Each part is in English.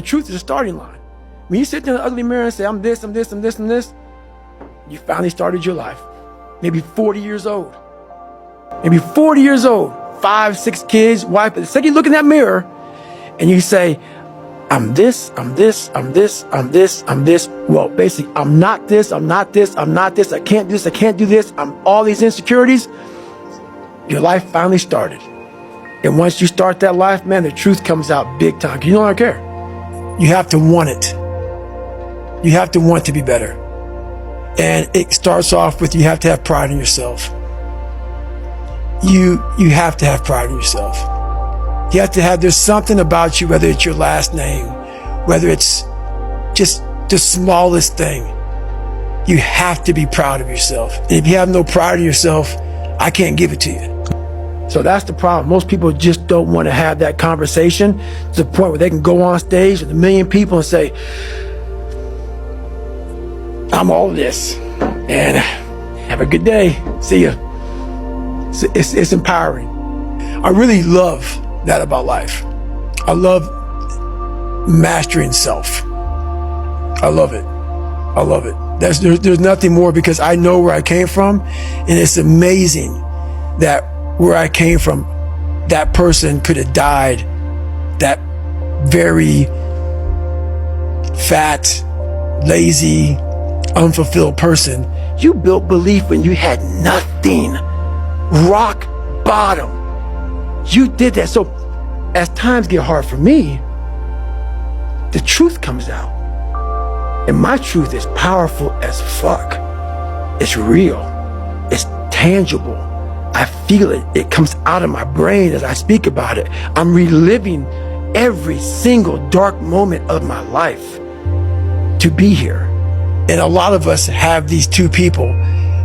The truth is a starting line. When you sit there in the ugly mirror and say, I'm this, I'm this, I'm this, I'm this, you finally started your life. Maybe 40 years old. Maybe 40 years old, 5, 6 kids, wife. But the second you look in that mirror and you say, I'm this, I'm this, I'm this, I'm this, I'm this. Well, basically, I'm not this, I'm not this, I'm not this, I can't do this, I can't do this. I'm all these insecurities. Your life finally started. And once you start that life, man, the truth comes out big time. You don't care. You have to want it. You have to want to be better. And it starts off with you have to have pride in yourself. You have to have pride in yourself. You have to have, there's something about you, whether it's your last name, whether it's just the smallest thing, you have to be proud of yourself. And if you have no pride in yourself, I can't give it to you. So that's the problem. Most people just don't want to have that conversation to the point where they can go on stage with 1 million people and say, I'm all this, and have a good day. See ya. It's empowering. I really love that about life. I love mastering self. I love it. I love it. There's nothing more, because I know where I came from, and it's amazing that where I came from, that person could have died that very fat, lazy, unfulfilled person. You built belief when you had nothing. Rock bottom. You did that. So as times get hard for me, the truth comes out. And my truth is powerful as fuck. It's real. It's tangible. I feel it. It comes out of my brain as I speak about it. I'm reliving every single dark moment of my life to be here. And a lot of us have these two people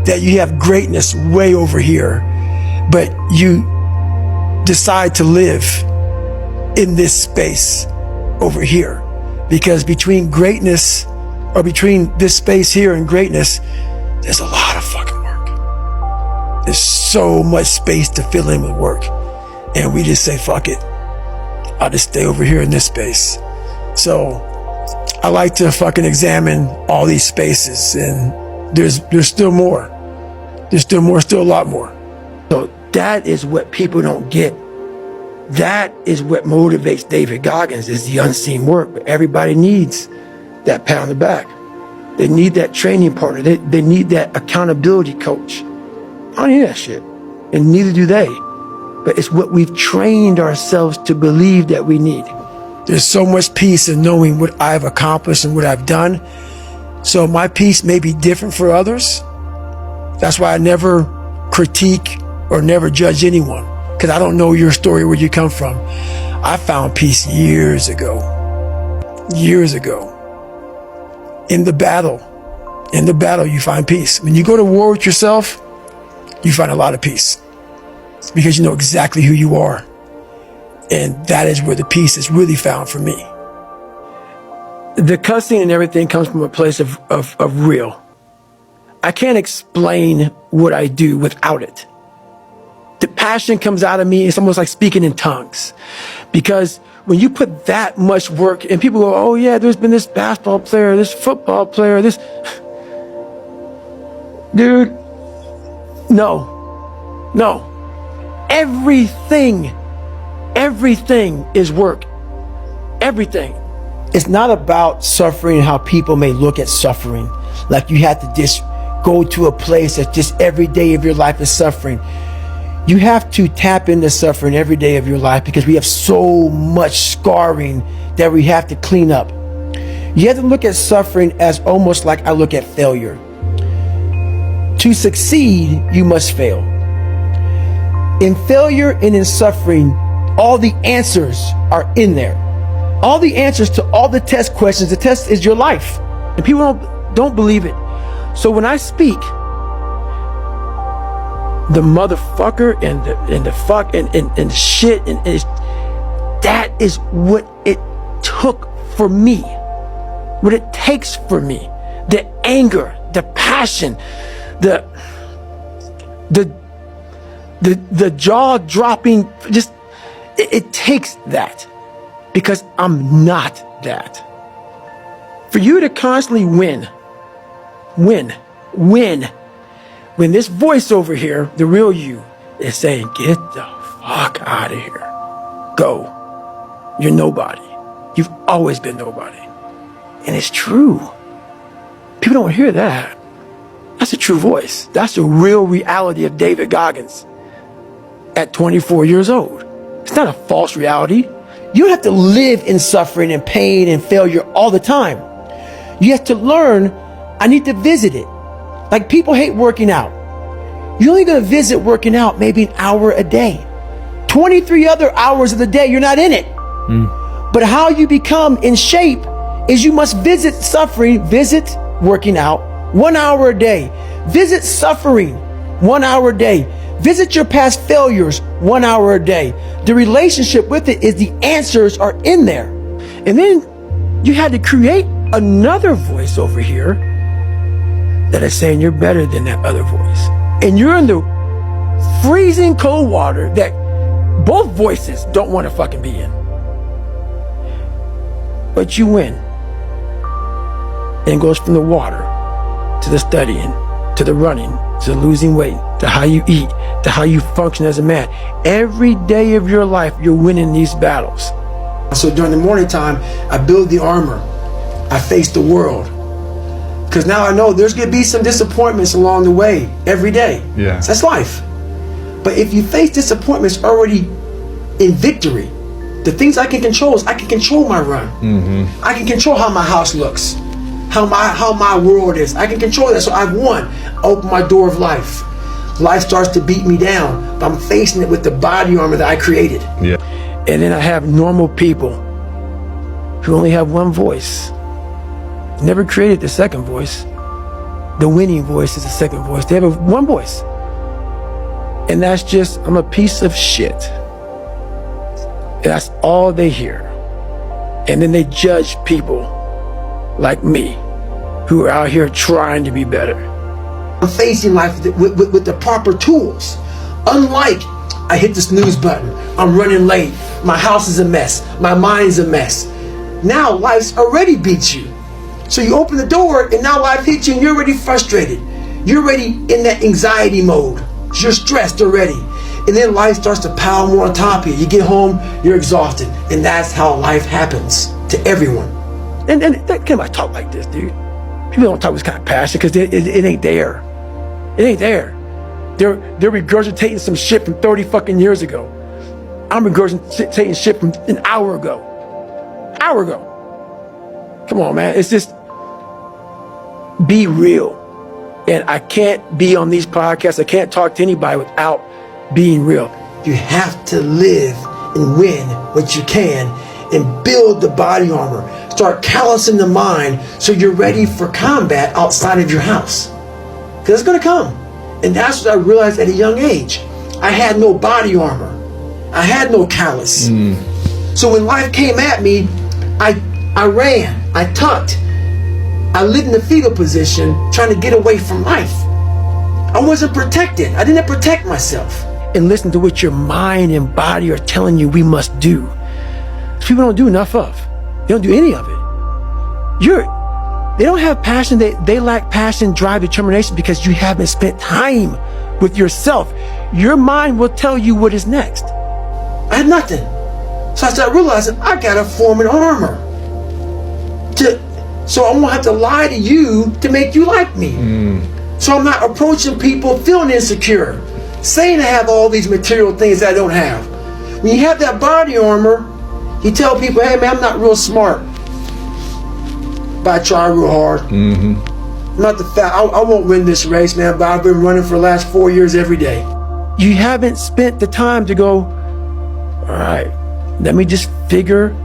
that you have greatness way over here, but you decide to live in this space over here. Because between greatness, or between this space here and greatness, there's a lot of fucking work. There's so much space to fill in with work. And we just say, fuck it. I'll just stay over here in this space. So I like to fucking examine all these spaces, and there's still more. There's still more, still a lot more. So that is what people don't get. That is what motivates David Goggins, is the unseen work. But everybody needs that pat on the back. They need that training partner. They need that accountability coach. I don't need that shit. And neither do they. But it's what we've trained ourselves to believe that we need. There's so much peace in knowing what I've accomplished and what I've done. So my peace may be different for others. That's why I never critique or never judge anyone, because I don't know your story, where you come from. I found peace years ago. Years ago. In the battle you find peace. When you go to war with yourself, you find a lot of peace, because you know exactly who you are. And that is where the peace is really found for me. The cussing and everything comes from a place of real. I can't explain what I do without it. The passion comes out of me. It's almost like speaking in tongues. Because when you put that much work, and people go, oh yeah, there's been this basketball player, this football player, this. Dude, no. Everything is work. Everything. It's not about suffering, how people may look at suffering. Like you have to just go to a place that just every day of your life is suffering. You have to tap into suffering every day of your life, because we have so much scarring that we have to clean up. You have to look at suffering as almost like I look at failure. To succeed, you must fail. In failure and in suffering, all the answers are in there. All the answers to all the test questions. The test is your life. And people don't believe it. So when I speak, the motherfucker and the fuck and the shit, and that is what it took for me. What it takes for me. The anger, the passion, the jaw dropping, just it takes that, because I'm not that. For you to constantly win, when this voice over here, the real you, is saying, get the fuck out of here. Go. You're nobody. You've always been nobody. And it's true. People don't hear that. That's a true voice. That's the real reality of David Goggins at 24 years old. It's not a false reality. You don't have to live in suffering and pain and failure all the time. You have to learn, I need to visit it. Like people hate working out. You're only going to visit working out maybe an hour a day. 23 other hours of the day, you're not in it. But how you become in shape is you must visit suffering, visit working out 1 hour a day. Visit suffering 1 hour a day. Visit your past failures 1 hour a day. The relationship with it is the answers are in there. And then you had to create another voice over here that is saying you're better than that other voice. And you're in the freezing cold water that both voices don't want to fucking be in. But you win. And it goes from the water to the studying, to the running, to the losing weight, to how you eat, to how you function as a man. Every day of your life, you're winning these battles. So during the morning time, I build the armor. I face the world. Because now I know there's going to be some disappointments along the way every day. Yeah. So that's life. But if you face disappointments already in victory, the things I can control is I can control my run. I can control how my house looks, how my world is. I can control that. So I've won. Open my door of life. Life starts to beat me down, but I'm facing it with the body armor that I created. Yeah. And then I have normal people who only have one voice. Never created the second voice. The winning voice is the second voice. They have one voice. And that's just, I'm a piece of shit. And that's all they hear. And then they judge people like me who are out here trying to be better. I'm facing life with the proper tools. Unlike I hit the snooze button, I'm running late, my house is a mess, my mind's a mess. Now life's already beat you. So you open the door and now life hits you and you're already frustrated. You're already in that anxiety mode. You're stressed already. And then life starts to pile more on top of you. You get home, you're exhausted. And that's how life happens to everyone. And that can't talk like this, dude. People don't talk with this kind of passion because it ain't there. It ain't there. They're regurgitating some shit from 30 fucking years ago. I'm regurgitating shit from an hour ago. Hour ago. Come on, man. It's just be real. And I can't be on these podcasts. I can't talk to anybody without being real. You have to live and win what you can and build the body armor. Start callousing the mind so you're ready for combat outside of your house. Because it's going to come. And that's what I realized at a young age. I had no body armor. I had no callus. So when life came at me, I ran. I tucked. I lived in the fetal position trying to get away from life. I wasn't protected. I didn't protect myself. And listen to what your mind and body are telling you we must do. People don't do enough of. They don't do any of it. They don't have passion. They lack passion, drive, determination because you haven't spent time with yourself. Your mind will tell you what is next. I had nothing. So I started realizing I gotta form an armor. So I won't have to lie to you to make you like me. So I'm not approaching people feeling insecure, saying I have all these material things that I don't have. When you have that body armor, you tell people, hey man, I'm not real smart, but I try real hard. I'm not the fat. I won't win this race, man, but I've been running for the last 4 years every day. You haven't spent the time to go, all right, let me just figure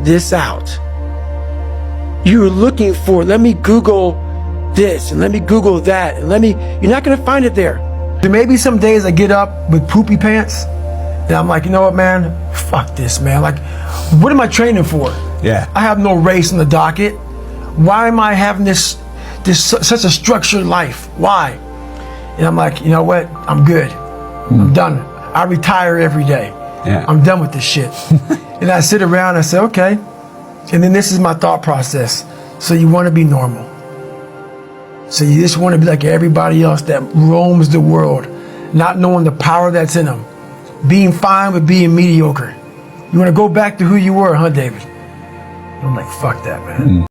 this out. You're looking for, let me Google this and let me Google that and you're not going to find it there. There may be some days I get up with poopy pants and I'm like, you know what, man, fuck this, man. Like, what am I training for? Yeah. I have no race on the docket. Why am I having this such a structured life? Why? And I'm like, you know what? I'm good. I'm done. I retire every day. Yeah. I'm done with this shit. And I sit around and I say, okay, And then this is my thought process. So you want to be normal. So you just want to be like everybody else that roams the world, not knowing the power that's in them. Being fine with being mediocre. You want to go back to who you were, huh, David? I'm like, fuck that, man.